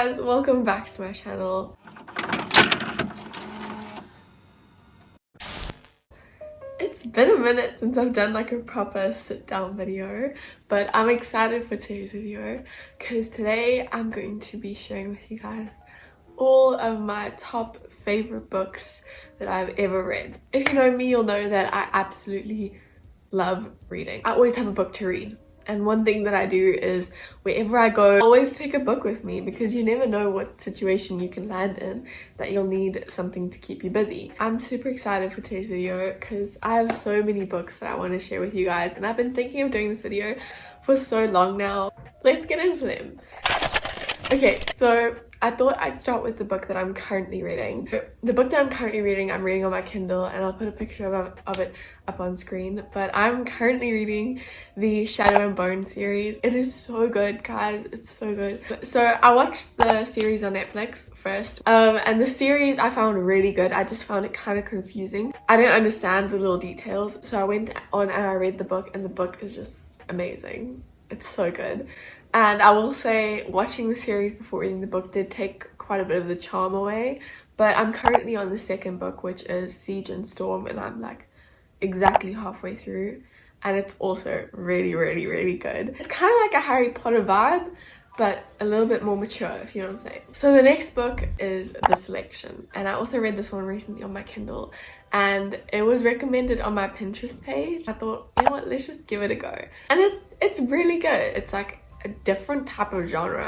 guys, welcome back to my channel. It's been a minute since I've done like a proper sit down video, but I'm excited for today's video because today I'm going to be sharing with you guys all of my top favorite books that I've ever read. If you know me, you'll know that I absolutely love reading. I always have a book to read. And one thing that I do is wherever I go, I always take a book with me because you never know what situation you can land in that you'll need something to keep you busy. I'm super excited for today's video because I have so many books that I want to share with you guys, and I've been thinking of doing this video for so long now. Let's get into them. Okay, so I thought I'd start with the book that I'm currently reading. The book that I'm currently reading, I'm reading on my Kindle, and I'll put a picture of it up on screen. But I'm currently reading the Shadow and Bone series. It is so good, guys. It's so good. So I watched the series on Netflix first, and the series I found really good. I just found it kind of confusing. I didn't understand the little details, so I went on and I read the book, and the book is just amazing. It's so good. And I will say watching the series before reading the book did take quite a bit of the charm away, but I'm currently on the second book, which is Siege and Storm, and I'm like exactly halfway through, and it's also really good. It's kind of like a Harry Potter vibe, but a little bit more mature, if you know what I'm saying. So the next book is The Selection, and I also read this one recently on my Kindle, and it was recommended on my Pinterest page. I thought, you know what, let's just give it a go. And it's really good. It's like a different type of genre.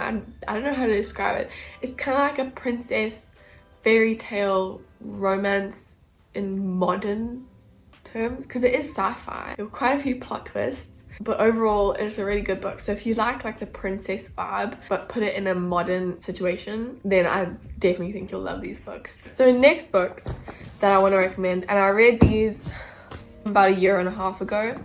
I don't know how to describe it. It's kind of like a princess fairy tale romance in modern terms, because it is sci-fi. There were quite a few plot twists, but overall it's a really good book. So if you like the princess vibe but put it in a modern situation, then I definitely think you'll love these books. So next books that I want to recommend, and I read these about a year and a half ago.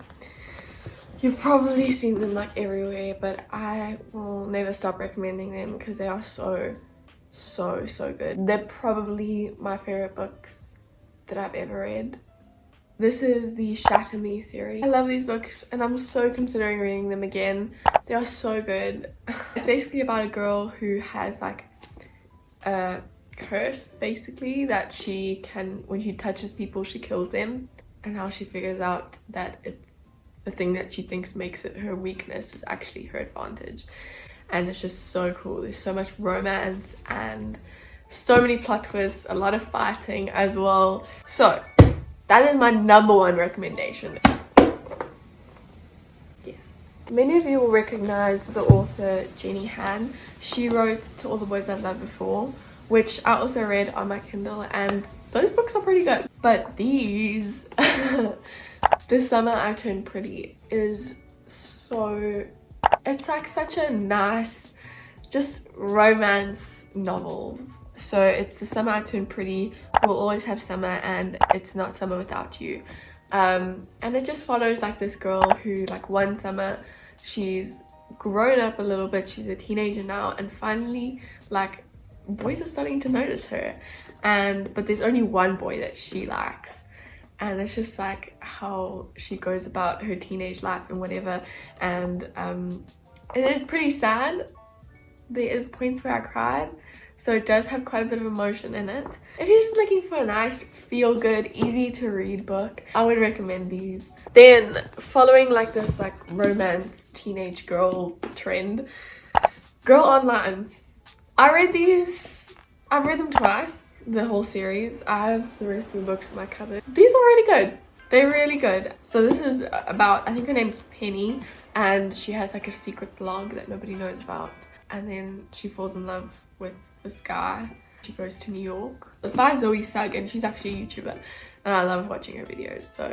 You've probably seen them like everywhere, but I will never stop recommending them because they are so good. They're probably my favorite books that I've ever read. This is the Shatter Me series. I love these books and I'm so considering reading them again. They are so good. It's basically about a girl who has like a curse, basically, that she can, when she touches people, she kills them, and how she figures out that the thing that she thinks makes it her weakness is actually her advantage. And it's just so cool. There's so much romance and so many plot twists, a lot of fighting as well. So that is my #1 recommendation. Yes. Many of you will recognize the author Jenny. She wrote To All the Boys I've Loved Before, which I also read on my Kindle, and those books are pretty good. But these This Summer I Turned Pretty is so, it's like such a nice just romance novel. So it's The Summer I Turned Pretty, We'll Always Have Summer, and It's Not Summer Without You. And it just follows like this girl who, like, one summer she's grown up a little bit, she's a teenager now, and finally like boys are starting to notice her, but there's only one boy that she likes. And it's just like how she goes about her teenage life and whatever, and it is pretty sad. There is points where I cried, so it does have quite a bit of emotion in it. If you're just looking for a nice, feel-good, easy to read book, I would recommend these. Then following like this like romance teenage girl trend, Girl Online. I read these, I've read them twice. The whole series. I have the rest of the books in my cupboard. These are really good. They're really good. So this is about, I think her name's Penny, and she has like a secret blog that nobody knows about, and then she falls in love with this guy. She goes to New York. It's by Zoe Sugg, and she's actually a YouTuber, and I love watching her videos. So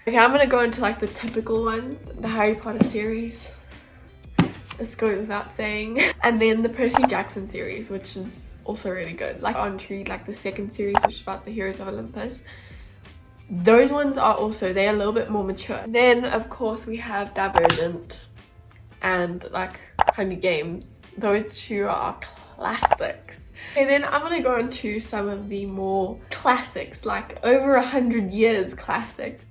okay, I'm gonna go into like the typical ones. The Harry Potter series, this goes without saying, and then the Percy Jackson series, which is also really good. Like on to read like the second series, which is about the Heroes of Olympus. Those ones are also, they're a little bit more mature. Then of course we have Divergent and like Hunger Games. Those two are classics. And then I'm gonna go into some of the more classics, like over 100 years classics.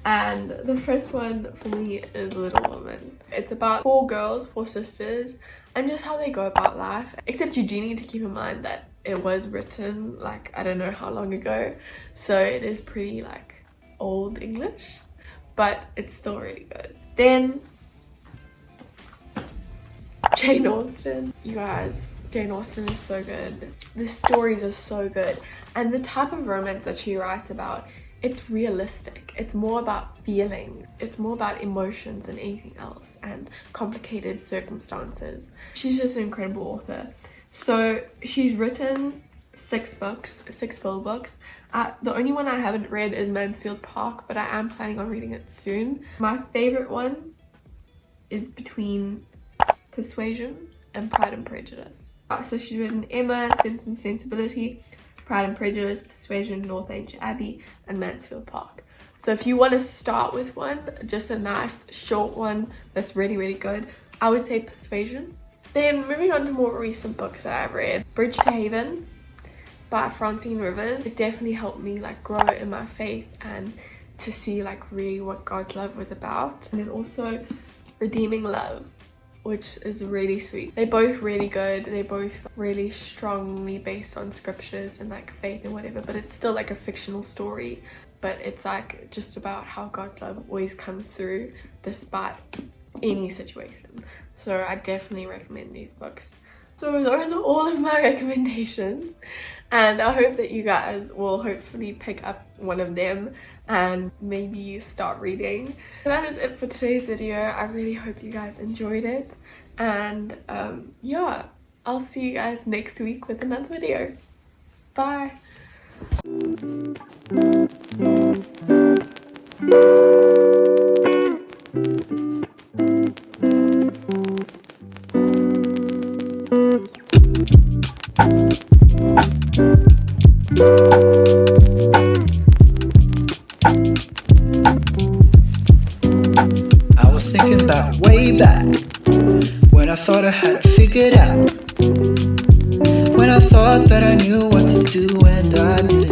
And the first one for me is Little Women. It's about 4 girls, 4 sisters, and just how they go about life. Except you do need to keep in mind that it was written like I don't know how long ago, so it is pretty like old English, but it's still really good. Then Jane Austen. You guys, Jane Austen is so good. The stories are so good, and the type of romance that she writes about, it's realistic. It's more about feelings. It's more about emotions than anything else, and complicated circumstances. She's just an incredible author. So she's written 6 books, 6 full books. The only one I haven't read is Mansfield Park, but I am planning on reading it soon. My favorite one is between Persuasion and Pride and Prejudice. So she's written Emma, Sense and Sensibility, Pride and Prejudice, Persuasion, Northanger Abbey, and Mansfield Park. So if you want to start with one, just a nice short one that's really, really good, I would say Persuasion. Then moving on to more recent books that I've read. Bridge to Haven by Francine Rivers. It definitely helped me like grow in my faith and to see like really what God's love was about. And then also Redeeming Love, which is really sweet. They're both really good. They're both really strongly based on scriptures and like faith and whatever, but it's still like a fictional story. But it's like just about how God's love always comes through despite any situation. So I definitely recommend these books. So those are all of my recommendations, and I hope that you guys will hopefully pick up one of them and maybe start reading. So that is it for today's video. I really hope you guys enjoyed it, and yeah, I'll see you guys next week with another video. Bye. I was thinking about way back when I thought I had it figured out, when I thought that I knew what to do and I didn't.